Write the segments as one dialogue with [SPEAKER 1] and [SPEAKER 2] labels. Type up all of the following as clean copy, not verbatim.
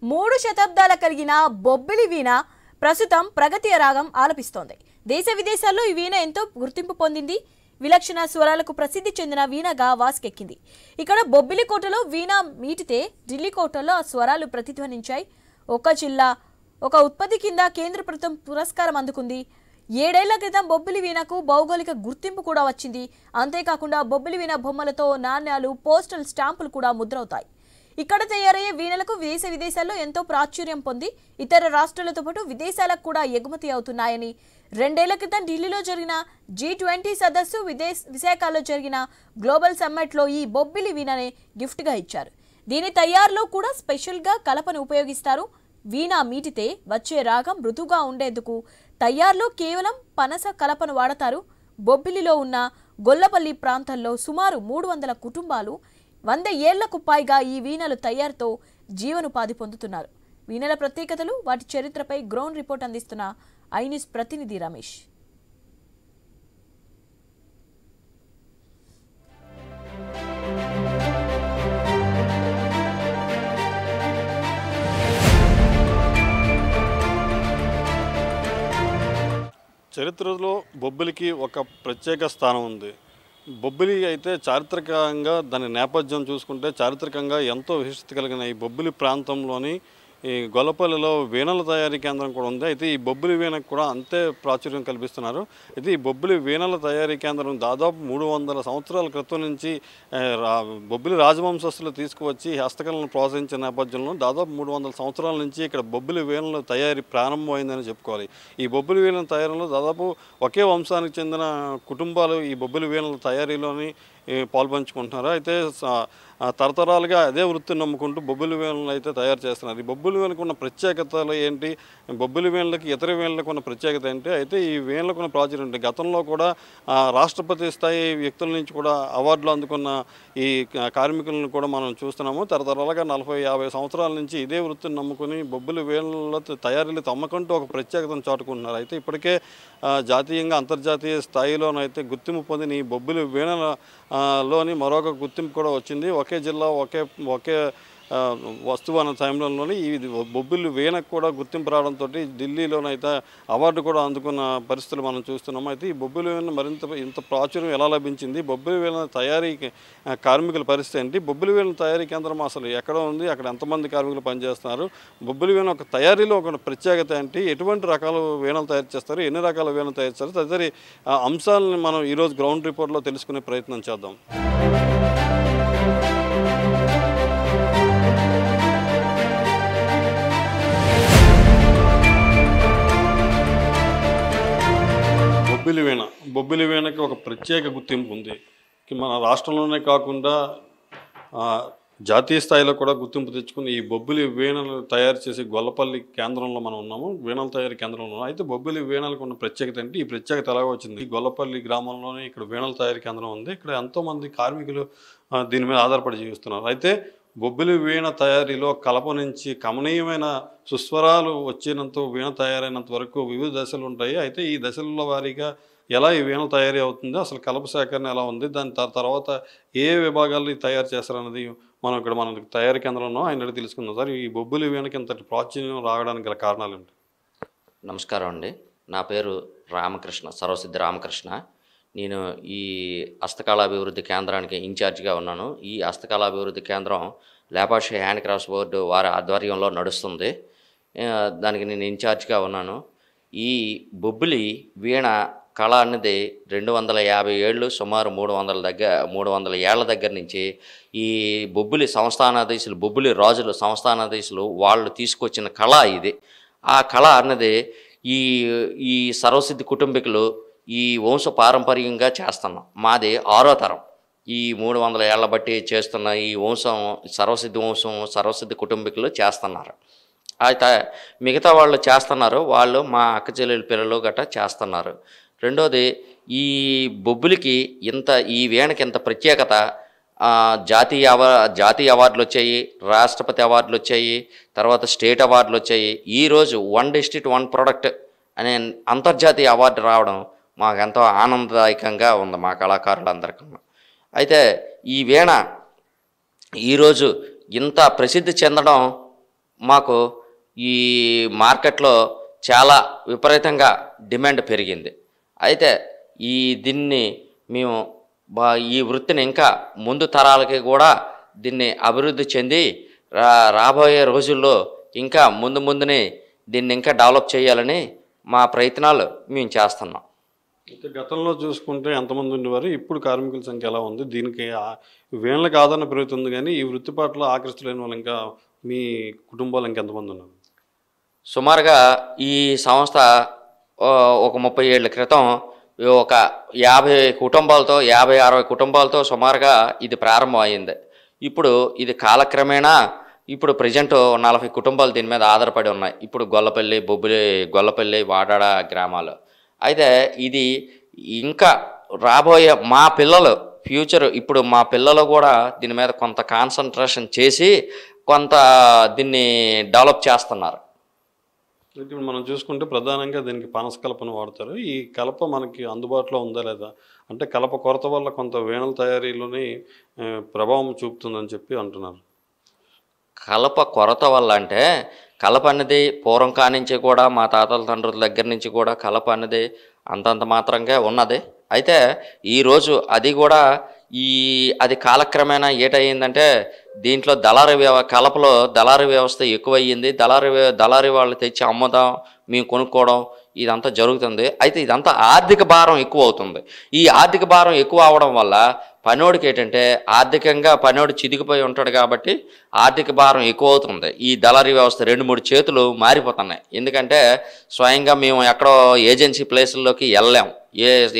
[SPEAKER 1] 3 శతాబ్దాల కలిగిన బొబ్బిలి వీణ ప్రస్తుతం ప్రగతి రాగం ఆలపిస్తోంది. దేశ విదేశాల్లో ఈ వీణ ఎంతో గుర్తింపు పొందింది. విలక్షణ స్వరాలకు ప్రసిద్ధి చెందిన వీణగా వాస్కెక్కింది. ఇక్కడ బొబ్బిలి కోటలో వీణ మీటితే ఢిల్లీ కోటలో ఆ స్వరాలు ప్రతిధ్వనించాయి. ఒక జిల్లా ఒక ఉత్పత్తి కింద కేంద్ర ప్రభుత్వం పురస్కారం అందుకుంది. 7 ఏళ్ల క్రితం బొబ్బిలి వీణకు భౌగోళిక గుర్తింపు కూడా వచ్చింది. అంతేకాకుండా బొబ్బిలి వీణ బొమ్మలతో నాణ్యాలు, పోస్టల్ స్టాంపులు కూడా ముద్రవుతాయి. ఇక్కడ తయారయ్యే వీణలకు దేశ విదేశాల్లో ఎంతో ప్రాచుర్యం పొంది ఇతర రాష్ట్రాలతో పాటు విదేశాలకు కూడా ఎగుమతి అవుతున్నాయని 2 ఏళ్ల క్రితం ఢిల్లీలో జరిగిన G20 సదస్సు, విశాఖలో జరిగిన గ్లోబల్ సమ్మిట్లో ఈ బొబ్బిలి వీణనే గిఫ్ట్గా ఇచ్చారు. దీని తయారులో కూడా స్పెషల్గా కలపను ఉపయోగిస్తారు. వీణ మీటితే వచ్చే రాగం మృదుగా ఉండేందుకు తయారులో కేవలం పనస కలపను వాడతారు. బొబ్బిలిలో ఉన్న గొల్లపల్లి ప్రాంతంలో సుమారు 300 కుటుంబాలు 100 ఏళ్లకు పైగా ఈ వీణలు తయారుతో జీవనోపాధి పొందుతున్నారు. వీణల ప్రత్యేకతలు, వాటి చరిత్రపై గ్రౌండ్ రిపోర్ట్ అందిస్తున్న ఐన్యూస్ ప్రతినిధి రమేష్.
[SPEAKER 2] చరిత్రలో బొబ్బిలికి ఒక ప్రత్యేక స్థానం ఉంది. బొబ్బిలి అయితే చారిత్రకంగా దాని నేపథ్యం చూసుకుంటే చారిత్రకంగా ఎంతో విశిష్టత కలిగిన ఈ బొబ్బిలి ప్రాంతంలోని ఈ గొల్లపల్లిలో వీణల తయారీ కేంద్రం కూడా ఉంది. అయితే ఈ బొబ్బిలి వీణకు కూడా అంతే ప్రాచుర్యం కల్పిస్తున్నారు. అయితే ఈ బొబ్బిలి వీణల తయారీ కేంద్రం దాదాపు 300 సంవత్సరాల క్రితం నుంచి బొబ్బిలి రాజవంశస్థులు తీసుకువచ్చి హస్తకళను ప్రోత్సహించిన నేపథ్యంలో దాదాపు 300 సంవత్సరాల నుంచి ఇక్కడ బొబ్బిలి వీణల తయారీ ప్రారంభమైందని చెప్పుకోవాలి. ఈ బొబ్బిలి వీణల తయారీలో దాదాపు ఒకే వంశానికి చెందిన కుటుంబాలు ఈ బొబ్బిలి వీణల తయారీలోని పాల్పంచుకుంటున్నారు. అయితే తరతరాలుగా అదే వృత్తిని నమ్ముకుంటూ బొబ్బిలి వీణలను అయితే తయారు చేస్తున్నారు. ఈ బొబ్బిలి వీణలకు ఉన్న ప్రత్యేకతలు ఏంటి, బొబ్బిలి వీణలకి ఇతర వీణలకు ఉన్న ప్రత్యేకత ఏంటి, అయితే ఈ వీణలకు ఉన్న ప్రాచుర్యం ఏంటి, గతంలో కూడా రాష్ట్రపతి స్థాయి వ్యక్తుల నుంచి కూడా అవార్డులు అందుకున్న ఈ కార్మికులను కూడా మనం చూస్తున్నాము. తరతరాలుగా 40-50 సంవత్సరాల నుంచి ఇదే వృత్తిని నమ్ముకుని బొబ్బిలి వీణల తయారీలు తమ్మకంటూ ఒక ప్రత్యేకతను చాటుకుంటున్నారు. అయితే ఇప్పటికే జాతీయంగా అంతర్జాతీయ స్థాయిలోనైతే గుర్తింపు పొందిన ఈ బొబ్బిలి వీణల లోని మరొక గుర్తింపు కూడా వచ్చింది. ఒకే జిల్లా ఒకే వస్తువు అన్న టైంలోని ఈ బొబ్బిలి వీణకు కూడా గుర్తింపు రావడంతో ఢిల్లీలోనైతే అవార్డు కూడా అందుకున్న పరిస్థితులు మనం చూస్తున్నాము. అయితే ఈ బొబ్బిలి వీణ ఇంత ప్రాచుర్యం ఎలా లభించింది, బొబ్బిలి వీణ తయారీ కార్మికుల పరిస్థితి ఏంటి, బొబ్బిలి వీణ తయారీ కేంద్రం అసలు ఎక్కడ ఉంది, అక్కడ ఎంతమంది కార్మికులు పనిచేస్తున్నారు, బొబ్బిలి వీణ ఒక తయారీలో ఒక ప్రత్యేకత ఏంటి, ఎటువంటి రకాల వీణలు తయారు చేస్తారు, ఎన్ని రకాల వీణలు తయారు చేస్తారు, తదితర అంశాలను మనం ఈరోజు గ్రౌండ్ రిపోర్ట్లో తెలుసుకునే ప్రయత్నం చేద్దాం. బొబ్బిలి వీణకి ఒక ప్రత్యేక గుర్తింపు ఉంది. మన రాష్ట్రంలోనే కాకుండా జాతీయ స్థాయిలో కూడా గుర్తింపు తెచ్చుకుని ఈ బొబ్బిలి వీణలు తయారు చేసే గొల్లపల్లి కేంద్రంలో మనం ఉన్నాము, వీణల తయారీ కేంద్రంలో ఉన్నాము. అయితే బొబ్బిలి వీణలకు ఉన్న ప్రత్యేకత ఏంటి, ఈ ప్రత్యేకత ఎలాగ వచ్చింది, గొల్లపల్లి గ్రామంలోనే ఇక్కడ వీణల తయారీ కేంద్రం ఉంది. ఇక్కడ ఎంతోమంది కార్మికులు దీని మీద ఆధారపడి జీవిస్తున్నారు. అయితే బొబ్బిలి వీణ తయారీలో కలప నుంచి కమనీయమైన సుస్వరాలు వచ్చినంత వీణ తయారైనంత వరకు వివిధ దశలు ఉంటాయి. అయితే ఈ దశల వారీగా ఎలా ఈ వీణ తయారీ అవుతుంది, అసలు కలప సేకరణ ఎలా ఉంది, దాని తర్వాత ఏ విభాగాల్లో తయారు చేస్తారన్నది మనం ఇక్కడ మన తయారీ కేంద్రంలో ఆయన తెలుసుకుందాం. సార్, ఈ బొబ్బిలి వీణకి ఇంతటి ప్రాచుర్యం రావడానికి గల కారణాలు ఏంటి?
[SPEAKER 3] నమస్కారం అండి. నా పేరు రామకృష్ణ, సర్వసిద్ధి రామకృష్ణ. నేను ఈ హస్తకళాభివృద్ధి కేంద్రానికి ఇన్ఛార్జిగా ఉన్నాను. ఈ హస్తకళాభివృద్ధి కేంద్రం లేపాక్షి హ్యాండ్ క్రాఫ్ట్స్ బోర్డు వారి ఆధ్వర్యంలో నడుస్తుంది. దానికి నేను ఇన్ఛార్జిగా ఉన్నాను. ఈ బొబ్బిలి వీణ కళ అనేది 250 ఏళ్ళు, సుమారు 300 ఏళ్ల దగ్గర నుంచి ఈ బొబ్బిలి సంస్థానాధీశులు, బొబ్బిలి రాజులు సంస్థానాధీశులు వాళ్ళు తీసుకొచ్చిన కళ ఇది. ఆ కళ అన్నది ఈ సర్వసిద్ధి కుటుంబీకులు ఈ వంశ పారంపర్యంగా చేస్తున్నాం. మాది 6వ తరం. ఈ 300 ఏళ్ల బట్టి చేస్తున్న ఈ వంశం సర్వసిద్ధి కుటుంబీకులు చేస్తున్నారు. అయితే మిగతా వాళ్ళు చేస్తున్నారు, వాళ్ళు మా అక్క చెల్లెల పిల్లలు గట్రా చేస్తున్నారు. రెండోది, ఈ బొబ్బిలికి ఈ వీణకి ఇంత ప్రత్యేకత, జాతీయ అవార్డులు వచ్చాయి, రాష్ట్రపతి అవార్డులు వచ్చాయి, తర్వాత స్టేట్ అవార్డులు వచ్చాయి. ఈరోజు 1 డిస్ట్రిక్ట్ 1 ప్రోడక్ట్ అనే అంతర్జాతీయ అవార్డు రావడం మాకు ఎంతో ఆనందదాయకంగా ఉంది మా కళాకారులందరికీ. అయితే ఈ వీణ ఈరోజు ఇంత ప్రసిద్ధి చెందడం మాకు ఈ మార్కెట్లో చాలా విపరీతంగా డిమాండ్ పెరిగింది. అయితే దీన్ని మేము ఈ వృత్తిని ఇంకా ముందు తరాలకి కూడా దీన్ని అభివృద్ధి చెంది రాబోయే రోజుల్లో ఇంకా ముందుని దీన్ని ఇంకా డెవలప్ చేయాలని మా ప్రయత్నాలు మేము చేస్తున్నాం.
[SPEAKER 2] గతంలో చూసుకుంటే ఎంతమంది ఉండేవారు, ఇప్పుడు కార్మికుల సంఖ్య ఎలా ఉంది? దీనికి వీళ్ళకి ఆదరణ పెరుగుతుంది, కానీ ఈ వృత్తి పట్ల ఆకర్షితులైన వాళ్ళు ఇంకా మీ కుటుంబాలు ఇంకెంతమంది ఉన్నారు?
[SPEAKER 3] సుమారుగా ఈ సంస్థ ఒక 30 ఏళ్ల క్రితం ఒక 50 కుటుంబాలతో 50-60 కుటుంబాలతో సుమారుగా ఇది ప్రారంభం అయింది. ఇప్పుడు ఇది కాలక్రమేణా ఇప్పుడు ప్రజెంట్ 40 కుటుంబాలు దీని మీద ఆధారపడి ఉన్నాయి. ఇప్పుడు గొల్లపల్లి, గొల్లపల్లి, వాడాడ గ్రామాలు. అయితే ఇది ఇంకా రాబోయే మా పిల్లలు ఫ్యూచర్, ఇప్పుడు మా పిల్లలు కూడా దీని మీద కొంత కాన్సన్ట్రేషన్ చేసి కొంత దీన్ని డెవలప్ చేస్తున్నారు.
[SPEAKER 2] ఇప్పుడు మనం చూసుకుంటే ప్రధానంగా దీనికి పనస కలపను వాడతారు. ఈ కలప మనకి అందుబాటులో ఉందా లేదా? అంటే కలప కొరత వల్ల కొంత వీణల తయారీలోని ప్రభావం చూపుతుందని చెప్పి అంటున్నారు.
[SPEAKER 3] కలప కొరత వల్ల అంటే కలప అనేది పూర్వం కానించి కూడా మా తాతల తండ్రుల దగ్గర నుంచి కూడా కలప అనేది అంతంత మాత్రంగా ఉన్నది. అయితే ఈరోజు అది కూడా అది కాలక్రమేణా ఏటయ్యిందంటే దీంట్లో కలపలో దళారీ వ్యవస్థ ఎక్కువయ్యింది. దళారీ వాళ్ళు తెచ్చి అమ్ముదాం, మేము కొనుక్కోవడం ఇదంతా జరుగుతుంది. అయితే ఇదంతా ఆర్థిక భారం ఎక్కువ అవుతుంది. ఈ ఆర్థిక భారం ఎక్కువ అవడం వల్ల పనోడికి ఏంటంటే ఆర్థికంగా పనోడు చిదిగిపోయి ఉంటాడు కాబట్టి ఆర్థిక భారం ఎక్కువ అవుతుంది. ఈ దళారీ వ్యవస్థ 2-3 చేతులు మారిపోతున్నాయి. ఎందుకంటే స్వయంగా మేము ఎక్కడో ఏజెన్సీ ప్లేసుల్లోకి వెళ్ళలేము.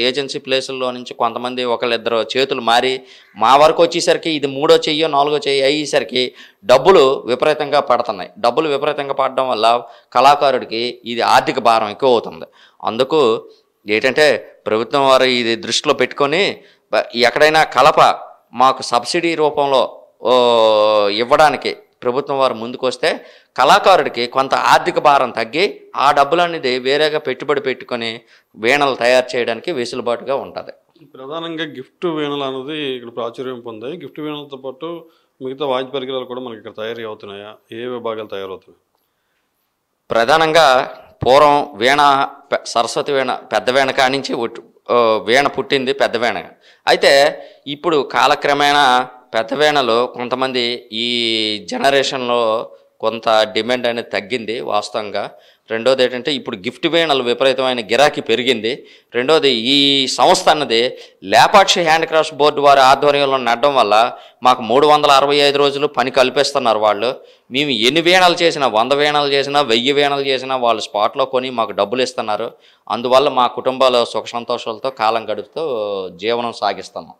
[SPEAKER 3] ఏజెన్సీ ప్లేసుల్లో నుంచి కొంతమంది 1-2 చేతులు మారి మా వరకు వచ్చేసరికి ఇది 3వ చెయ్యో 4వ చెయ్యి అయ్యేసరికి డబ్బులు విపరీతంగా పడుతున్నాయి. డబ్బులు విపరీతంగా పడడం వల్ల కళాకారుడికి ఇది ఆర్థిక భారం ఎక్కువ అవుతుంది. అందుకు ఏంటంటే ప్రభుత్వం వారు ఇది దృష్టిలో పెట్టుకొని ఎక్కడైనా కలప మాకు సబ్సిడీ రూపంలో ఇవ్వడానికి ప్రభుత్వం వారు ముందుకు వస్తే కళాకారుడికి కొంత ఆర్థిక భారం తగ్గి ఆ డబ్బులు అనేది వేరేగా పెట్టుబడి పెట్టుకొని వీణలు తయారు చేయడానికి వెసులుబాటుగా ఉంటుంది.
[SPEAKER 2] ప్రధానంగా గిఫ్ట్ వీణలు అనేది ఇక్కడ ప్రాచుర్యం పొందాయి. గిఫ్ట్ వీణలతో పాటు మిగతా వాద్య పరికరాలు కూడా మనకి ఇక్కడ తయారీ అవుతున్నాయా? ఏ విభాగాలు తయారవుతున్నాయి?
[SPEAKER 3] ప్రధానంగా పూర్వం వీణ సరస్వతి వీణ పెద్ద వీణ కానించి వీణ పుట్టింది పెద్ద వీణ. అయితే ఇప్పుడు కాలక్రమేణా పెద్ద వీణలు కొంతమంది ఈ జనరేషన్లో కొంత డిమాండ్ అనేది తగ్గింది వాస్తవంగా. రెండోది ఏంటంటే ఇప్పుడు గిఫ్ట్ వీణలు విపరీతమైన గిరాకీ పెరిగింది. రెండోది ఈ సంస్థ అన్నది లేపాక్షి హ్యాండ్క్రాఫ్ట్స్ బోర్డు వారి ఆధ్వర్యంలో నడడం వల్ల మాకు 365 రోజులు పని కల్పిస్తున్నారు వాళ్ళు. మేము ఎన్ని వీణలు చేసినా 100 వీణలు చేసినా 1000 వీణలు చేసినా వాళ్ళు స్పాట్లో కొని మాకు డబ్బులు ఇస్తున్నారు. అందువల్ల మా కుటుంబాలు సుఖ సంతోషాలతో కాలం గడుపుతూ జీవనం సాగిస్తున్నాం.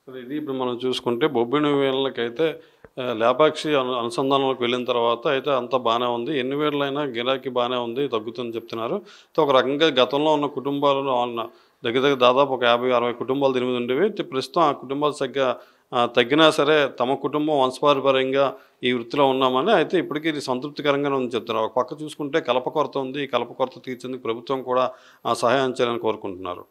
[SPEAKER 2] ఇది ఇప్పుడు మనం చూసుకుంటే బొబ్బిలి వీళ్ళకైతే లేపాక్షి అనుసంధానంలోకి వెళ్ళిన తర్వాత అయితే అంతా బాగానే ఉంది. ఎన్ని వేళ్ళైనా గిరాకీ బాగానే ఉంది, తగ్గుతుందని చెప్తున్నారు. ఒక రకంగా గతంలో ఉన్న కుటుంబాలను దగ్గర దాదాపు ఒక 50-60 కుటుంబాలు దీని మీద ఉండేవి. ప్రస్తుతం ఆ కుటుంబాలు తగ్గినా సరే తమ కుటుంబం వంశపారంపర్యంగా ఈ వృత్తిలో ఉన్నామని అయితే ఇప్పటికీ ఇది సంతృప్తికరంగానే ఉంది చెప్తున్నారు. ఒక పక్క చూసుకుంటే కలప కొరత ఉంది. ఈ కలప కొరత తీర్చేందుకు ప్రభుత్వం కూడా సహాయం చేయాలని కోరుకుంటున్నారు.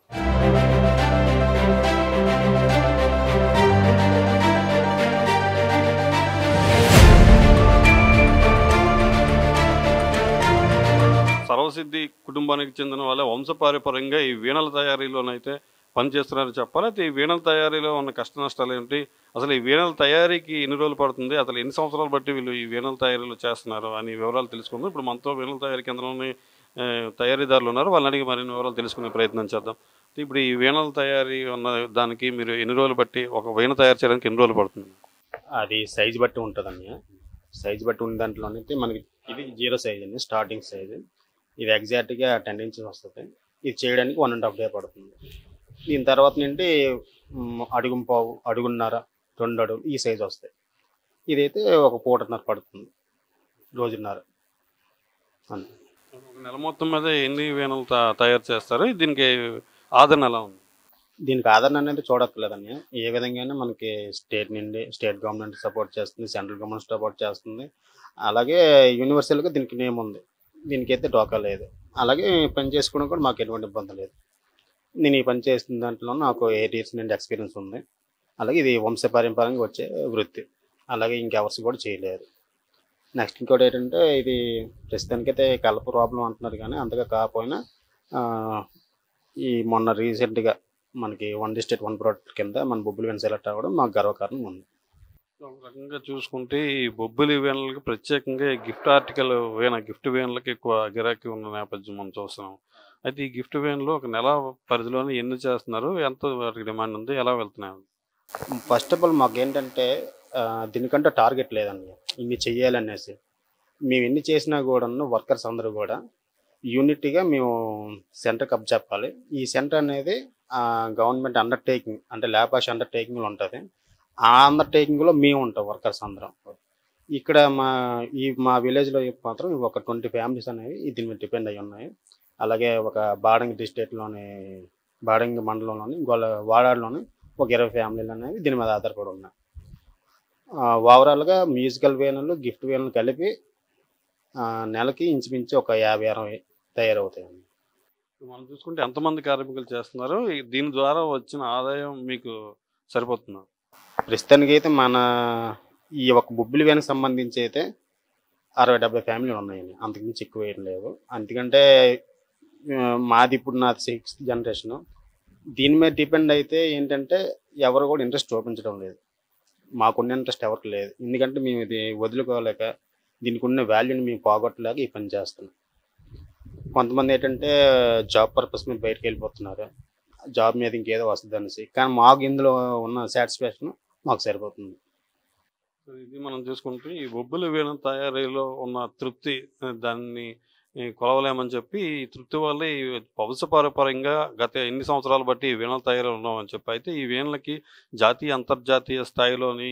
[SPEAKER 2] సర్వసిద్ధి కుటుంబానికి చెందిన వాళ్ళ వంశపారంపర్యంగా ఈ వీణల తయారీలోనైతే పనిచేస్తున్నారని చెప్పాలి. అయితే ఈ వీణల తయారీలో ఉన్న కష్ట నష్టాలు ఏంటి, అసలు ఈ వీణల తయారీకి ఎన్ని రోజులు పడుతుంది, అసలు ఎన్ని సంవత్సరాలు బట్టి వీళ్ళు ఈ వీణల తయారీలో చేస్తున్నారు అని వివరాలు తెలుసుకుందాం. ఇప్పుడు మనతో వీణల తయారీ కేంద్రంలోని తయారీదారులు ఉన్నారు, వాళ్ళని అడిగి మరిన్ని వివరాలు తెలుసుకునే ప్రయత్నం చేద్దాం. ఇప్పుడు ఈ వీణల తయారీ ఉన్న దానికి మీరు ఎన్ని రోజులు బట్టి ఒక వీణ తయారు చేయడానికి ఎన్ని రోజులు పడుతుంది?
[SPEAKER 4] అది సైజు బట్టి ఉంటుందండి. సైజు బట్టి ఉన్న దాంట్లోనైతే మనకి ఇది 0 సైజ్ అండి, స్టార్టింగ్ సైజు. ఇది ఎగ్జాక్ట్గా 10 ఇంచెస్ వస్తుంది. ఇది చేయడానికి 1.5 డే పడుతుంది. దీని తర్వాత నుండి అడుగుంపావు, అడుగున్నర, 2 అడుగులు ఈ సైజు వస్తాయి. ఇదైతే ఒక పూటన్నర పడుతుంది, రోజున్నర.
[SPEAKER 2] ఒక నెల మొత్తం మీద ఎన్ని వీణలు తయారు చేస్తారు? దీనికి ఆదరణ ఎలా ఉంది?
[SPEAKER 4] దీనికి ఆదరణ అనేది చూడక్కర్లేదండి. ఏ విధంగా మనకి స్టేట్ గవర్నమెంట్ సపోర్ట్ చేస్తుంది, సెంట్రల్ గవర్నమెంట్ సపోర్ట్ చేస్తుంది. అలాగే యూనివర్సల్గా దీనికి నేమ్ ఉంది. దీనికైతే డోకా లేదు. అలాగే పని చేసుకోవడం కూడా మాకు ఎటువంటి ఇబ్బంది లేదు. నేను ఈ పని చేసిన దాంట్లో నాకు 8 years నుండి ఎక్స్పీరియన్స్ ఉంది. అలాగే ఇది వంశపారంపర్యంగా వచ్చే వృత్తి. అలాగే ఇంకెవర్స్ కూడా చేయలేరు. నెక్స్ట్ ఇంకోటి ఏంటంటే ఇది ప్రస్తుతానికైతే కలప ప్రాబ్లం అంటున్నారు, కానీ అంతగా కాకపోయినా ఈ మొన్న రీసెంట్గా మనకి 1 డిస్ట్రిక్ట్ 1 ప్రోడక్ట్ కింద మన బొబ్బిలి వీణ సెలెక్ట్ అవ్వడం మాకు గర్వకారణం ఉంది.
[SPEAKER 2] ఒక రకంగా చూసుకుంటే ఈ బొబ్బిలి వీణలకి ప్రత్యేకంగా గిఫ్ట్ ఆర్టికల్ గిఫ్ట్ వీణలకి ఎక్కువ గిరాకీ ఉన్న నేపథ్యం మనం చూస్తున్నాం. అయితే ఈ గిఫ్ట్ వీణలు ఒక నెల పరిధిలోనే ఎన్ని చేస్తున్నారు, ఎంత వాటికి డిమాండ్ ఉంది, ఎలా వెళ్తున్నాయి?
[SPEAKER 4] ఫస్ట్ ఆఫ్ ఆల్ మాకు ఏంటంటే దీనికంటే టార్గెట్ లేదండి, ఇన్ని చెయ్యాలనేసి. మేము ఎన్ని చేసినా కూడా వర్కర్స్ అందరూ కూడా యూనిటీగా మేము సెంటర్కి అప్ చెప్పాలి. ఈ సెంటర్ అనేది గవర్నమెంట్ అండర్టేకింగ్, అంటే లేపాష్ అండర్టేకింగ్లో ఉంటుంది. ఆ అండర్టేకింగ్లో మేము ఉంటాం వర్కర్స్ అందరం. ఇక్కడ మా విలేజ్లో మాత్రం ఒక 20 ఫ్యామిలీస్ అనేవి దీని మీద డిపెండ్ అయ్యి ఉన్నాయి. అలాగే ఒక బాడంగి డిస్ట్రిక్ట్లోని, బాడంగి మండలంలోని వాడాడులోని ఒక 20 ఫ్యామిలీలు అనేవి దీని మీద ఆధారపడి ఉన్నాయి. ఓవరాల్గా మ్యూజికల్ వీణలు, గిఫ్ట్ వీణలు కలిపి నెలకి ఇంచుమించు ఒక 50-60 తయారవుతాయండి.
[SPEAKER 2] మనం చూసుకుంటే ఎంతమంది కార్మికులు చేస్తున్నారు, దీని ద్వారా వచ్చిన ఆదాయం మీకు సరిపోతుందా?
[SPEAKER 4] ప్రస్తుతానికి అయితే మన ఈ ఒక బొబ్బిలి వీణకు సంబంధించి అయితే 60-70 ఫ్యామిలీలు ఉన్నాయండి, అంతకుమించి ఎక్కువ ఏం లేవు. ఎందుకంటే నాది 6th జనరేషను. దీని మీద డిపెండ్ అయితే ఏంటంటే ఎవరు కూడా ఇంట్రెస్ట్ చూపించడం లేదు. మాకున్న ఇంట్రెస్ట్ ఎవరికి లేదు, ఎందుకంటే మేము ఇది వదులుకోలేక, దీనికి ఉన్న వాల్యూని మేము పోగొట్టలేక ఈ పని చేస్తున్నాం. కొంతమంది ఏంటంటే జాబ్ పర్పస్ మీద బయటకు వెళ్ళిపోతున్నారు, జాబ్ మీద ఇంకేదో వస్తుంది అనేసి. కానీ మాకు ఇందులో ఉన్న సాటిస్ఫాక్షన్ మాకు సరిపోతుంది.
[SPEAKER 2] ఇది మనం చూసుకుంటే ఈ బొబ్బిలి వీణ తయారీలో ఉన్న తృప్తి, దాన్ని కొలవలేమని చెప్పి, ఈ తృప్తి వల్ల ఈ వంశపారంపర్యంగా గత ఎన్ని సంవత్సరాలు బట్టి ఈ వీణల తయారీలు ఉన్నామని చెప్పి. అయితే ఈ వీణలకి జాతీయ అంతర్జాతీయ స్థాయిలోని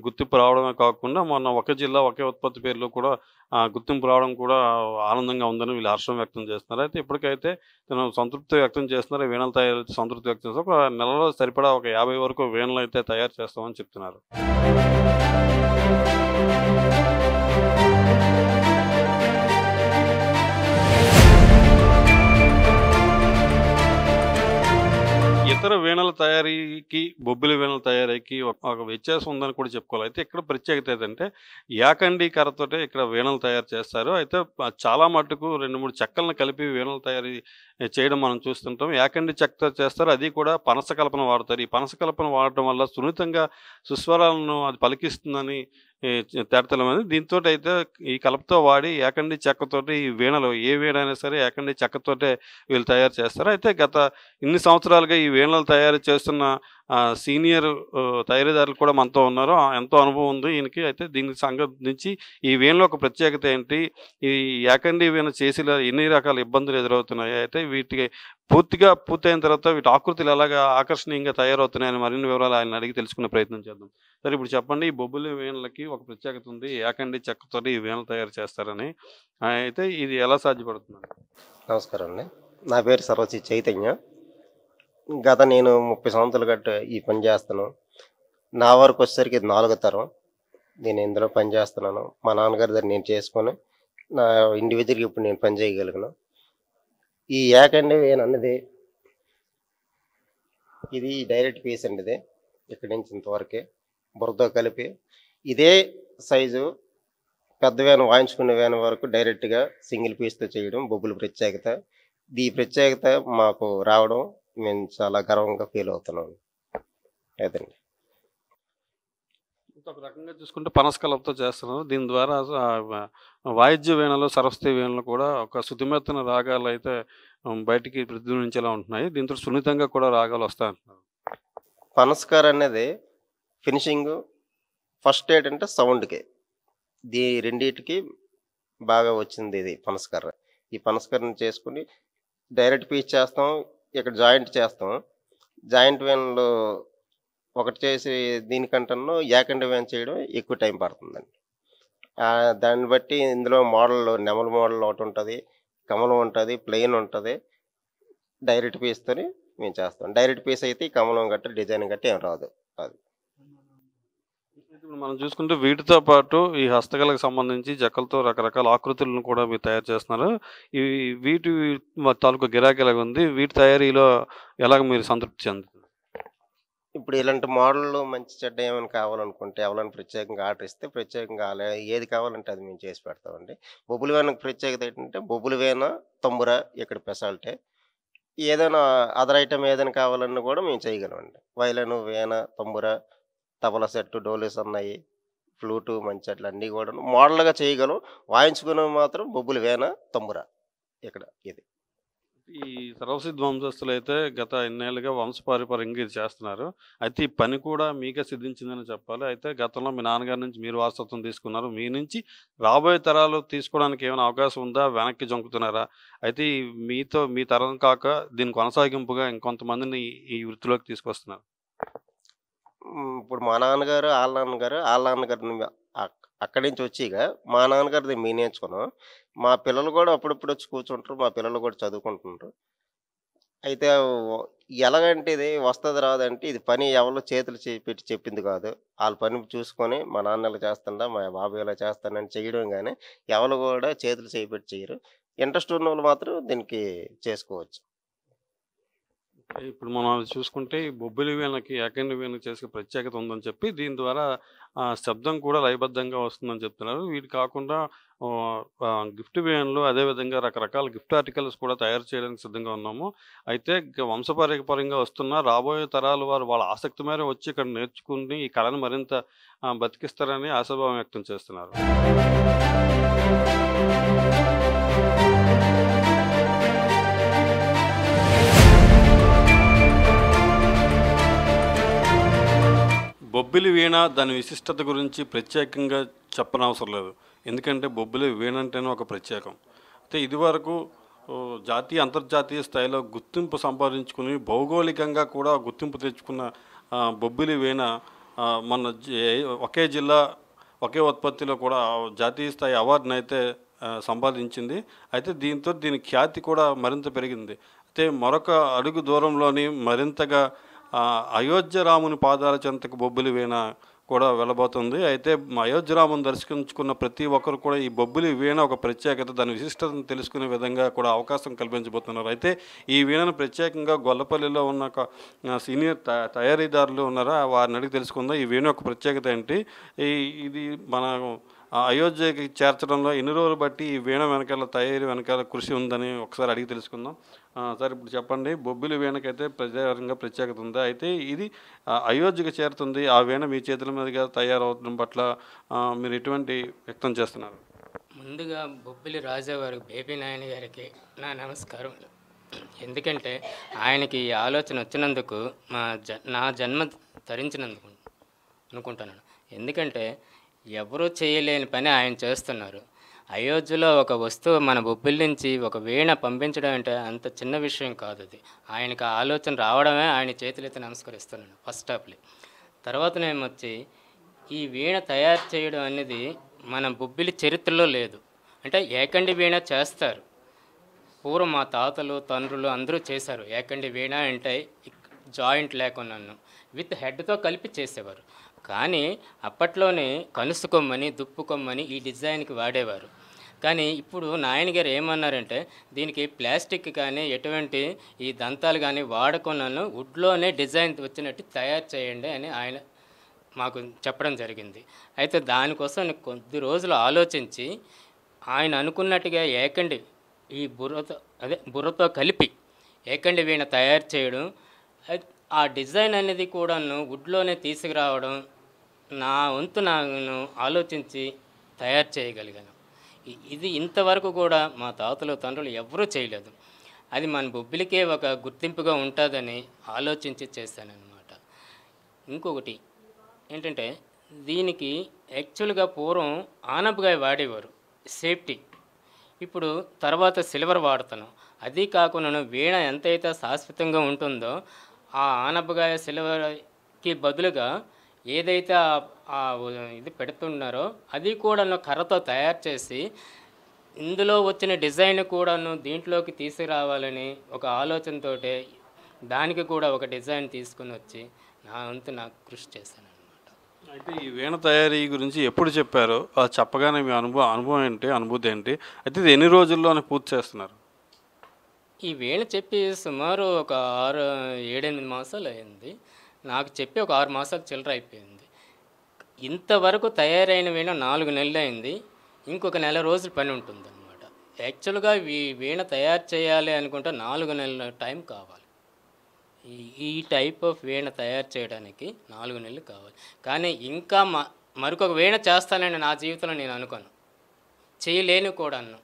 [SPEAKER 2] గుర్తింపు రావడమే కాకుండా మొన్న ఒకే జిల్లా ఒకే ఉత్పత్తి పేరులో కూడా గుర్తింపు రావడం కూడా ఆనందంగా ఉందని వీళ్ళు హర్షం వ్యక్తం చేస్తున్నారు. అయితే ఇప్పటికైతే తను సంతృప్తి వ్యక్తం చేస్తున్నారు, వీణలు తయారు సంతృప్తి వ్యక్తం చేస్తారు. ఒక నెలలో సరిపడా ఒక 50 వరకు వీణలు అయితే తయారు చేస్తామని చెప్తున్నారు. ఇతర వీణల తయారీకి బొబ్బిలి వీణల తయారీకి ఒక వ్యత్యాసం ఉందని కూడా చెప్పుకోవాలి. అయితే ఇక్కడ ప్రత్యేకత ఏంటంటే యాకండి కర్రతోటే ఇక్కడ వీణలు తయారు చేస్తారు. అయితే చాలా మట్టుకు 2-3 చెక్కలను కలిపి వీణలు తయారీ చేయడం మనం చూస్తుంటాం. యాకండి చెక్కతో చేస్తారు, అది కూడా పనస కలపన వాడతారు. ఈ పనస కలపన వాడటం వల్ల సున్నితంగా సుస్వరాలను అది పలికిస్తుందని తేటతలమైంది. దీంతో అయితే ఈ కలపతో వాడి యాకండి చెక్కతోటి ఈ వీణలు, ఏ వీణ అయినా సరే యాకండి చెక్కతోటే వీళ్ళు తయారు చేస్తారు. అయితే గత ఇన్ని సంవత్సరాలుగా ఈ వీణలు తయారు చేస్తున్న సీనియర్ తయారీదారులు కూడా మనతో ఉన్నారు, ఎంతో అనుభవం ఉంది ఈయనకి. అయితే దీనికి సంబంధించి ఈ వీణలో ఒక ప్రత్యేకత ఏంటి, ఈ యాకండి వీణ చేసేలా ఎన్ని రకాల ఇబ్బందులు ఎదురవుతున్నాయి, అయితే వీటికి పూర్తయిన తర్వాత వీటి ఆకృతులు ఎలాగా ఆకర్షణీయంగా తయారవుతున్నాయని మరిన్ని వివరాలు ఆయన అడిగి తెలుసుకునే ప్రయత్నం చేద్దాం. సరే, ఇప్పుడు చెప్పండి, ఈ బొబ్బిలి వీణలకి ఒక ప్రత్యేకత ఉంది, యాకండి చెక్కతో ఈ వీణలు తయారు చేస్తారని. అయితే ఇది ఎలా సాధ్యపడుతుంది?
[SPEAKER 5] నమస్కారం అండి, నా పేరు సర్వశ్రీ చైతన్య. గత నేను 30 సంవత్సరాలు గట్ట ఈ పని చేస్తాను. నా వరకు వచ్చేసరికి ఇది 4వ తరం నేను ఇందులో పని చేస్తున్నాను. మా నాన్నగారి దగ్గర నేను చేసుకొని నా ఇండివిజువల్గా ఇప్పుడు నేను పని చేయగలిగాను. ఈ యాకండి వీణ అన్నది ఇది డైరెక్ట్ పీస్ అండి. ఇది ఇక్కడి నుంచి ఇంతవరకే బురదతో కలిపి ఇదే సైజు పెద్ద వేన వాయించుకునే వేన వరకు డైరెక్ట్గా సింగిల్ పీస్తో చేయడం బొబ్బుల ప్రత్యేకత. ఈ ప్రత్యేకత మాకు రావడం మేము చాలా గర్వంగా ఫీల్ అవుతున్నాం. అదండి.
[SPEAKER 2] ఒక రకంగా చూసుకుంటే పనస కలపతో చేస్తున్నారు. దీని ద్వారా వాయిద్య వీణలు, సరస్వతి వీణలు కూడా ఒక శుతిమెత్తన రాగాలు అయితే బయటికి ప్రతిధ్వనించేలా ఉంటున్నాయి. దీంతో సున్నితంగా కూడా రాగాలు వస్తాయంటున్నారు.
[SPEAKER 5] పనస్కార్ అనేది ఫినిషింగ్ ఫస్ట్ ఏంటంటే సౌండ్కి రెండింటికి బాగా వచ్చింది ఇది పనస్కర్ర. ఈ పనస్కర్రని చేసుకుని డైరెక్ట్ పీస్ చేస్తాం, ఇక్కడ జాయింట్ చేస్తాం. జాయింట్ వేన్లో ఒకటి చేసి దీనికంటూ యాకండి వేన్ చేయడం ఎక్కువ టైం పడుతుందండి. దాన్ని బట్టి ఇందులో మోడల్ నెమల మోడల్ ఒకటి ఉంటుంది, కమలం ఉంటుంది, ప్లెయిన్ ఉంటుంది. డైరెక్ట్ పీస్తోని మేము చేస్తాం. డైరెక్ట్ పీస్ అయితే ఈ కమలం గట్ట డిజైన్ గట్ట ఏం రాదు. అది
[SPEAKER 2] ఇప్పుడు మనం చూసుకుంటే వీటితో పాటు ఈ హస్తకళకు సంబంధించి జక్కలతో రకరకాల ఆకృతులను కూడా మీరు తయారు చేస్తున్నారు. వీటి తాలూకు గిరాకీ ఎలాగ ఉంది, వీటి తయారీలో ఎలాగ మీరు సంతృప్తి చెందుతుంది?
[SPEAKER 5] ఇప్పుడు ఇలాంటి మోడల్‌లో మంచి చెడ్డ ఏమైనా కావాలనుకుంటే ఎవరైనా ప్రత్యేకంగా ఆర్డర్ ఇస్తే ప్రత్యేకంగా ఏది కావాలంటే అది మేము చేసి పెడతామండి. బొబ్బిలి వీణకి ప్రత్యేకత ఏంటంటే బొబ్బిలి వీణ, తంబుర ఇక్కడ స్పెషాలిటీ. ఏదైనా అదర్ ఐటెమ్ ఏదైనా కావాలన్నా కూడా మేము చేయగలమండి. వయలిను, వీణ, తంబుర, తబలా సెట్టు, డోలు సన్నాయి, ఫ్లూటు, మంచెట్లు అన్నీ కూడాను మోడల్‌గా చేయగలం. వాయించుకునేవి మాత్రం బొబ్బిలి వీణ, తంబుర ఇక్కడ ఇది.
[SPEAKER 2] ఈ సర్వసిద్ధ వంశస్థులైతే గత ఎన్నేళ్ళుగా వంశపారంపర్యంగా ఇది చేస్తున్నారు. అయితే ఈ పని కూడా మీకే సిద్ధించిందని చెప్పాలి. అయితే గతంలో మీ నాన్నగారి నుంచి మీరు వారసత్వం తీసుకున్నారు. మీ నుంచి రాబోయే తరాలు తీసుకోవడానికి ఏమైనా అవకాశం ఉందా? వెనక్కి జంకుతున్నారా? అయితే మీ తరం కాక దీని కొనసాగింపుగా ఇంకొంతమందిని ఈ వృత్తిలోకి తీసుకొస్తున్నారు.
[SPEAKER 5] ఇప్పుడు మా నాన్నగారు, ఆళ్ళ నాన్నగారిని అక్కడి నుంచి వచ్చిగా మా నాన్నగారిది మేము నేర్చుకున్నాం. మా పిల్లలు కూడా అప్పుడప్పుడు వచ్చి కూర్చుంటారు. మా పిల్లలు కూడా చదువుకుంటుంటారు. అయితే ఎలాగంటే ఇది వస్తది రాదంటే ఇది పని ఎవరు చేతులు పెట్టి చెప్పింది కాదు. ఆళ్ళ పని చూసుకొని మా నాన్న ఇలా చేస్తుండా, మా బాబాయ్ ఇలా చేస్తాడని చేయడం గానీ ఎవరు కూడా చేతులు చేపెట్టి చెయ్యరు. ఇంట్రెస్ట్ ఉన్నోళ్ళు మాత్రం దీనికి చేసుకోవచ్చు.
[SPEAKER 2] ఇప్పుడు మనం అది చూసుకుంటే ఈ బొబ్బిలి వీణకి, ఏకండి వీణకి చేసే ప్రత్యేకత ఉందని చెప్పి దీని ద్వారా శబ్దం కూడా లయబద్ధంగా వస్తుందని చెప్తున్నారు. వీటి కాకుండా గిఫ్ట్ వీణలు అదేవిధంగా రకరకాల గిఫ్ట్ ఆర్టికల్స్ కూడా తయారు చేయడానికి సిద్ధంగా ఉన్నాము. అయితే వంశపారంపర్యంగా వస్తున్న రాబోయే తరాల వారు వాళ్ళ ఆసక్తి మేర వచ్చి ఇక్కడ నేర్చుకుని ఈ కళను మరింత బతికిస్తారని ఆశాభావం వ్యక్తం చేస్తున్నారు. బొబ్బిలి వీణ దాని విశిష్టత గురించి ప్రత్యేకంగా చెప్పనవసరం లేదు. ఎందుకంటే బొబ్బిలి వీణ అంటేనే ఒక ప్రత్యేకం. అయితే ఇదివరకు జాతీయ అంతర్జాతీయ స్థాయిలో గుర్తింపు సంపాదించుకుని భౌగోళికంగా కూడా గుర్తింపు తెచ్చుకున్న బొబ్బిలి వీణ మన ఒకే జిల్లా ఒకే ఉత్పత్తిలో కూడా జాతీయ స్థాయి అవార్డును అయితే సంపాదించింది. అయితే దీని ఖ్యాతి కూడా మరింత పెరిగింది. అయితే మరొక అడుగు దూరంలోని మరింతగా అయోధ్య రాముని పాదాల చెంతకు బొబ్బిలి వీణ కూడా వెళ్ళబోతుంది. అయితే అయోధ్య రాముని దర్శించుకున్న ప్రతి ఒక్కరు కూడా ఈ బొబ్బిలి వీణ ఒక ప్రత్యేకత, దాని విశిష్టతను తెలుసుకునే విధంగా కూడా అవకాశం కల్పించబోతున్నారు. అయితే ఈ వీణను ప్రత్యేకంగా గొల్లపల్లిలో ఉన్న ఒక సీనియర్ తయారీదారులు ఉన్నారా, వారిని అడిగి తెలుసుకుందాం ఈ వీణ యొక్క ప్రత్యేకత ఏంటి, ఇది మన అయోధ్యకి చేర్చడంలో ఎన్ని రోజులు బట్టి ఈ వీణ వెనకాల తయారీ వెనకాల కృషి ఉందని ఒకసారి అడిగి తెలుసుకుందాం. సార్ ఇప్పుడు చెప్పండి, బొబ్బిలి వీణకైతే ప్రత్యేకంగా ప్రత్యేకత ఉందా? అయితే ఇది అయోధ్యకి చేరుతుంది, ఆ వీణ మీ చేతుల మీదుగా తయారవడం పట్ల మీరు ఎటువంటి వ్యక్తం చేస్తున్నారు?
[SPEAKER 6] ముందుగా బొబ్బిలి రాజావారి బేబీ నాయన గారికి నా నమస్కారం. ఎందుకంటే ఆయనకి ఈ ఆలోచన వచ్చినందుకు నా జన్మ ధరించినందుకు అనుకుంటున్నాను. ఎందుకంటే ఎవరూ చేయలేని పని ఆయన చేస్తున్నారు. అయోధ్యలో ఒక వస్తువు మన బొబ్బిలి నుంచి ఒక వీణ పంపించడం అంటే అంత చిన్న విషయం కాదు. అది ఆయనకు ఆలోచన రావడమే ఆయన చేతులైతే నమస్కరిస్తున్నాను ఫస్ట్ ఆఫ్లీ. తర్వాత నేను వచ్చి ఈ వీణ తయారు చేయడం అనేది మన బొబ్బిలి చరిత్రలో లేదు. అంటే ఏకండి వీణ చేస్తారు, పూర్వం మా తాతలు తండ్రులు అందరూ చేశారు. ఏకండి వీణ అంటే జాయింట్ లేకున్నాను విత్ హెడ్తో కలిపి చేసేవారు. కానీ అప్పట్లోనే కనుసు కొమ్మని దుప్పు కొమ్మని ఈ డిజైన్కి వాడేవారు. కానీ ఇప్పుడు నాయనగారు ఏమన్నారంటే దీనికి ప్లాస్టిక్ కానీ ఎటువంటి ఈ దంతాలు కానీ వాడకున్నాను, వుడ్లోనే డిజైన్ వచ్చినట్టు తయారు చేయండి అని ఆయన మాకు చెప్పడం జరిగింది. అయితే దానికోసం కొద్ది రోజులు ఆలోచించి ఆయన అనుకున్నట్టుగా ఏకండి ఈ బుర్రతో కలిపి ఏకండి వీణ తయారు చేయడం, ఆ డిజైన్ అనేది కూడాను వుడ్లోనే తీసుకురావడం నా వంతు నేను ఆలోచించి తయారు చేయగలిగాను. ఇది ఇంతవరకు కూడా మా తాతలు తండ్రులు ఎవరూ చేయలేదు. అది మన బొబ్బిలికే ఒక గుర్తింపుగా ఉంటుందని ఆలోచించి చేశానన్నమాట. ఇంకొకటి ఏంటంటే దీనికి యాక్చువల్గా పూర్వం ఆనపకాయ వాడేవారు సేఫ్టీ, ఇప్పుడు తర్వాత సిల్వర్ వాడుతున్నాం. అది కాకుండా వీణ ఎంతైతే శాశ్వతంగా ఉంటుందో ఆ ఆనపకాయ సిల్వర్కి బదులుగా ఏదైతే ఇది పెడుతున్నారో అది కూడాను కర్రతో తయారు చేసి ఇందులో వచ్చిన డిజైన్ కూడాను దీంట్లోకి తీసుకురావాలని ఒక ఆలోచనతో దానికి కూడా ఒక డిజైన్ తీసుకుని వచ్చి నా వంతు నాకు కృషి చేశాను అనమాట.
[SPEAKER 2] అయితే ఈ వీణ తయారీ గురించి ఎప్పుడు చెప్పారో చెప్పగానే మీ అనుభవం ఏంటి, అనుభూతి ఏంటి? అయితే ఇది ఎన్ని రోజుల్లోనే పూర్తి చేస్తున్నారు?
[SPEAKER 6] ఈ వీణ చెప్పి సుమారు ఒక 6-7-8 మాసాలు అయింది. నాకు చెప్పి ఒక 6 మాసాలు చిల్లర అయిపోయింది. ఇంతవరకు తయారైన వీణ 4 నెలలు అయింది. ఇంకొక నెల రోజులు పని ఉంటుందన్నమాట. యాక్చువల్గా ఈ వీణ తయారు చేయాలి అనుకుంటే 4 నెలల టైం కావాలి. ఈ టైప్ ఆఫ్ వీణ తయారు చేయడానికి 4 నెలలు కావాలి. కానీ ఇంకా మరొక వీణ చేస్తానని నా జీవితంలో నేను అనుకోను, చేయలేను కూడా అన్నాను.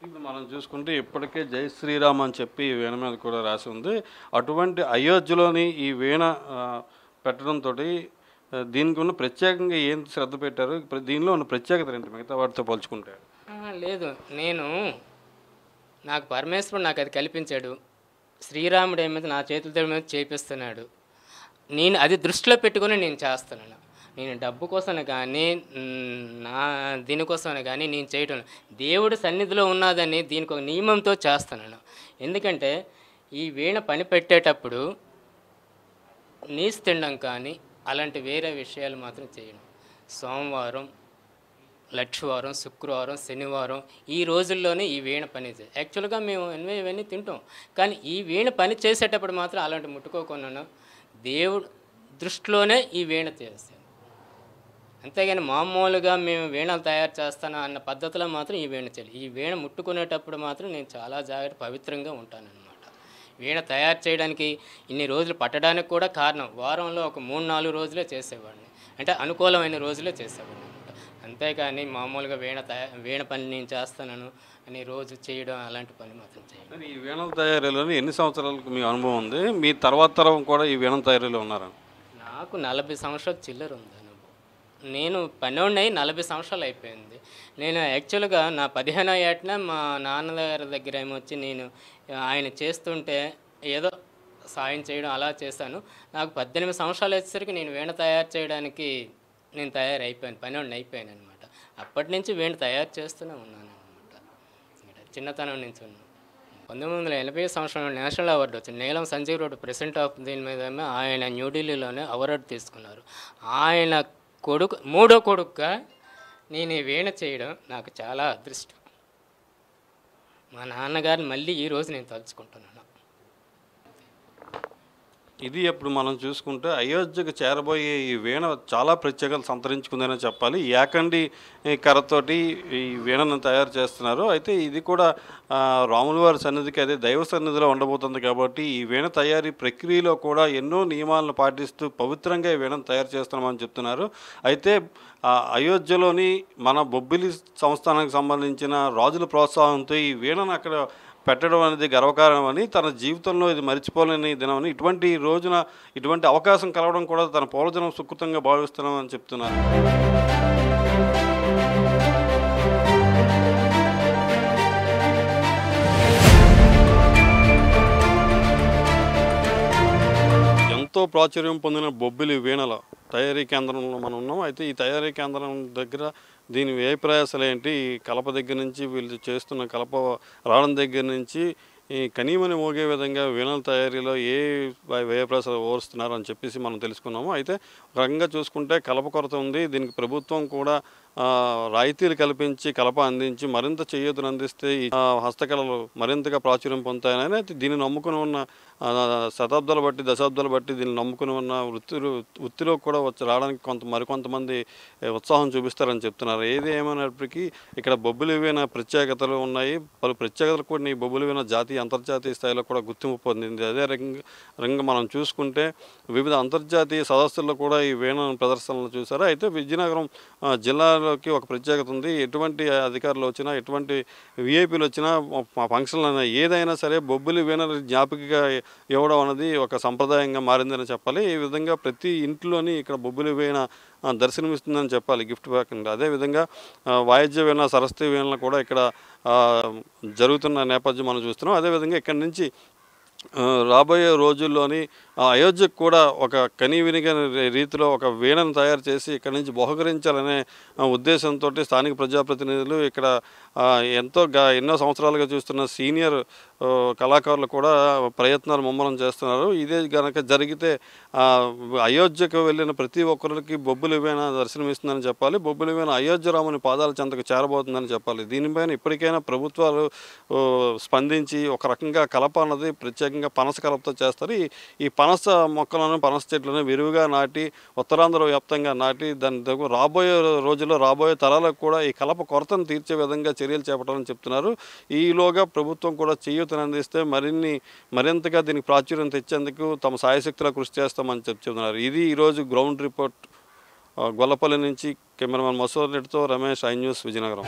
[SPEAKER 2] ఇప్పుడు మనం చూసుకుంటే ఇప్పటికే జై శ్రీరామ్ అని చెప్పి ఈ వీణ మీద కూడా రాసి ఉంది. అటువంటి అయోధ్యలోని ఈ వీణ పెట్టడంతో దీనికి ఉన్న ప్రత్యేకంగా ఏం శ్రద్ధ పెట్టారు, దీనిలో ఉన్న ప్రత్యేకత ఏంటి మిగతా వాటితో పోల్చుకుంటే?
[SPEAKER 6] లేదు, నాకు పరమేశ్వరుడు నాకు అది కల్పించాడు. శ్రీరాముడు ఏమైతే నా చేతులతో మీద చేపిస్తున్నాడు. నేను అది దృష్టిలో పెట్టుకొని నేను చేస్తున్నాను. నేను డబ్బు కోసమే కానీ నా దీనికోసమే కానీ నేను చేయటం దేవుడి సన్నిధిలో ఉన్నదని దీనికి ఒక నియమంతో చేస్తున్నాను. ఎందుకంటే ఈ వీణ పని పెట్టేటప్పుడు నీసు తినడం కానీ అలాంటి వేరే విషయాలు మాత్రం చేయను. సోమవారం, లక్షవారం, శుక్రవారం, శనివారం ఈ రోజుల్లోనే ఈ వీణ పని యాక్చువల్గా మేము ఇవన్నీ తింటాం. కానీ ఈ వీణ పని చేసేటప్పుడు మాత్రం అలాంటి ముట్టుకోకుండా దేవుడు దృష్టిలోనే ఈ వీణ చేస్తాను. అంతేగాని మామూలుగా మేము వీణలు తయారు చేస్తాను అన్న పద్ధతిలో మాత్రం ఈ వీణ చేయాలి. ఈ వీణ ముట్టుకునేటప్పుడు మాత్రం నేను చాలా జాగ్రత్త పవిత్రంగా ఉంటానన్నమాట. వీణ తయారు చేయడానికి ఇన్ని రోజులు పట్టడానికి కూడా కారణం వారంలో ఒక 3-4 రోజులే చేసేవాడిని, అంటే అనుకూలమైన రోజులే చేసేవాడిని అనమాట. అంతేకాని మామూలుగా వీణ పని నేను చేస్తాను అని రోజు చేయడం అలాంటి పని మాత్రం చేయను.
[SPEAKER 2] ఈ వీణల తయారీలోని ఎన్ని సంవత్సరాలకు మీ అనుభవం ఉంది? మీ తర్వాత తరం కూడా ఈ వీణల తయారీలో ఉన్నారా?
[SPEAKER 6] నాకు 40 సంవత్సరాలు చిల్లర ఉంది అనుభవం. నేను పనోడిని 40 సంవత్సరాలు అయిపోయింది. నేను యాక్చువల్గా నా 15వ ఏటన మా నాన్నగారి దగ్గర ఏమొచ్చి నేను ఆయన చేస్తుంటే ఏదో సాయం చేయడం అలా చేశాను. నాకు 18 సంవత్సరాలు వచ్చేసరికి నేను వీణ తయారు చేయడానికి నేను తయారైపోయాను, పనోడిని అయిపోయాను అనమాట. అప్పటి నుంచి వీణ తయారు చేస్తూనే ఉన్నాను అనమాట. చిన్నతనం నుంచి ఉన్నాను. 1980 సంవత్సరంలో నేషనల్ అవార్డు వచ్చింది. నీలం సంజీవ్ రోడ్ ప్రెసిడెంట్ ఆఫ్ దీని మీద ఆయన న్యూఢిల్లీలోనే అవార్డు తీసుకున్నారు. ఆయన కొడుకు 3వ కొడుకుగా నేను ఈ వీణ చేయడం నాకు చాలా అదృష్టం. మా నాన్నగారిని మళ్ళీ ఈరోజు నేను తలుచుకుంటున్నాను.
[SPEAKER 2] ఇది ఇప్పుడు మనం చూసుకుంటే అయోధ్యకు చేరబోయే ఈ వీణ చాలా ప్రత్యేకత సంతరించుకుందనే చెప్పాలి. ఏకండి కర్రతోటి ఈ వీణను తయారు చేస్తున్నారు. అయితే ఇది కూడా రాముల వారి సన్నిధికి, అదే దైవ సన్నిధిలో ఉండబోతుంది కాబట్టి ఈ వీణ తయారీ ప్రక్రియలో కూడా ఎన్నో నియమాలను పాటిస్తూ పవిత్రంగా ఈ వీణను తయారు చేస్తున్నామని చెప్తున్నారు. అయితే అయోధ్యలోని మన బొబ్బిలి సంస్థానానికి సంబంధించిన రాజుల ప్రోత్సాహంతో ఈ వీణను అక్కడ పెట్టడం అనేది గర్వకారణమని, తన జీవితంలో ఇది మర్చిపోలేని దినమని, ఇటువంటి రోజున ఇటువంటి అవకాశం కలవడం కూడా తన పూర్వజనం సుకృతంగా భావిస్తున్నామని చెప్తున్నారు. ఎంతో ప్రాచుర్యం పొందిన బొబ్బిలి వీణల తయారీ కేంద్రంలో మనం ఉన్నాం. అయితే ఈ తయారీ కేంద్రం దగ్గర దీని వ్యయ ప్రయాసాలు ఏంటి, ఈ కలప దగ్గర నుంచి వీళ్ళు చేస్తున్న కలప రావడం దగ్గర నుంచి ఈ కనీమని మోగే విధంగా వీణల తయారీలో ఏ వ్యయ ప్రయాసాలు ఓరుస్తున్నారు అని చెప్పేసి మనం తెలుసుకున్నాము. అయితే ఒక రకంగా చూసుకుంటే కలప కొరత ఉంది. దీనికి ప్రభుత్వం కూడా రాయితీలు కల్పించి కలప అందించి మరింత చేయూతను అందిస్తే ఈ హస్తకళలు మరింతగా ప్రాచుర్యం పొందుతాయని, అయితే దీన్ని నమ్ముకుని ఉన్న శతాబ్దాలు బట్టి దశాబ్దాలు బట్టి దీన్ని నమ్ముకుని ఉన్న వృత్తిలో కూడా రావడానికి మరికొంతమంది ఉత్సాహం చూపిస్తారని చెప్తున్నారు. ఏది ఏమైనప్పటికీ ఇక్కడ బొబ్బిలి వీణ ప్రత్యేకతలు ఉన్నాయి. పలు ప్రత్యేకతలు కూడా ఈ బొబ్బిలి వీణ జాతీయ అంతర్జాతీయ స్థాయిలో కూడా గుర్తింపు పొందింది. అదే రంగంగా మనం చూసుకుంటే వివిధ అంతర్జాతీయ సదస్సుల్లో కూడా ఈ వీణ ప్రదర్శనలు చూసారు. అయితే విజయనగరం జిల్లాలోకి ఒక ప్రత్యేకత ఉంది. ఎటువంటి అధికారులు వచ్చినా, ఎటువంటి విఐపీలు వచ్చినా, ఫంక్షన్లు ఏదైనా సరే బొబ్బిలి వీణ జ్ఞాపికగా ఇవ్వడం అనేది ఒక సంప్రదాయంగా మారిందని చెప్పాలి. ఈ విధంగా ప్రతి ఇంట్లోని ఇక్కడ బొబ్బిలి వీణ దర్శనమిస్తుందని చెప్పాలి గిఫ్ట్ బ్యాక్. అదేవిధంగా వాయిద్య వీణ, సరస్వతి వీణలు కూడా ఇక్కడ జరుగుతున్న నేపథ్యం మనం చూస్తున్నాం. అదేవిధంగా ఇక్కడి నుంచి రాబోయే రోజుల్లోని అయోధ్యకు కూడా ఒక కనీవినిగని రీతిలో ఒక వీణను తయారు చేసి ఇక్కడి నుంచి బహుకరించాలనే ఉద్దేశంతో స్థానిక ప్రజాప్రతినిధులు ఇక్కడ ఎన్నో సంవత్సరాలుగా చూస్తున్న సీనియర్ కళాకారులు కూడా ప్రయత్నాలు ముమ్మరం చేస్తున్నారు. ఇదే గనక జరిగితే అయోధ్యకు వెళ్ళిన ప్రతి ఒక్కరికి బొబ్బిలి వీణ దర్శనమిస్తుందని చెప్పాలి. బొబ్బిలి వీణ అయోధ్య రాముని పాదాల చెంతకు చేరబోతుందని చెప్పాలి. దీనిపైన ఇప్పటికైనా ప్రభుత్వాలు స్పందించి ఒక రకంగా కలప అన్నది ప్రత్యేకంగా పనస కలపతో చేస్తారు. ఈ పనస మొక్కలను పనస చెట్లను విరివిగా నాటి ఉత్తరాంధ్ర వ్యాప్తంగా నాటి దాని రాబోయే రోజుల్లో రాబోయే తరాలకు కూడా ఈ కలప కొరతను తీర్చే విధంగా చర్యలు చేపట్టాలని చెప్తున్నారు. ఈలోగా ప్రభుత్వం కూడా చేయూతనందిస్తే మరింతగా దీనికి ప్రాచుర్యం తెచ్చేందుకు తమ సాయశక్తిలో కృషి చేస్తామని చెప్తున్నారు. ఇది ఈరోజు గ్రౌండ్ రిపోర్ట్. గొల్లపల్లి నుంచి కెమెరామెన్ మసూర్ రెడ్డితో రమేష్, ఐ న్యూస్, విజయనగరం.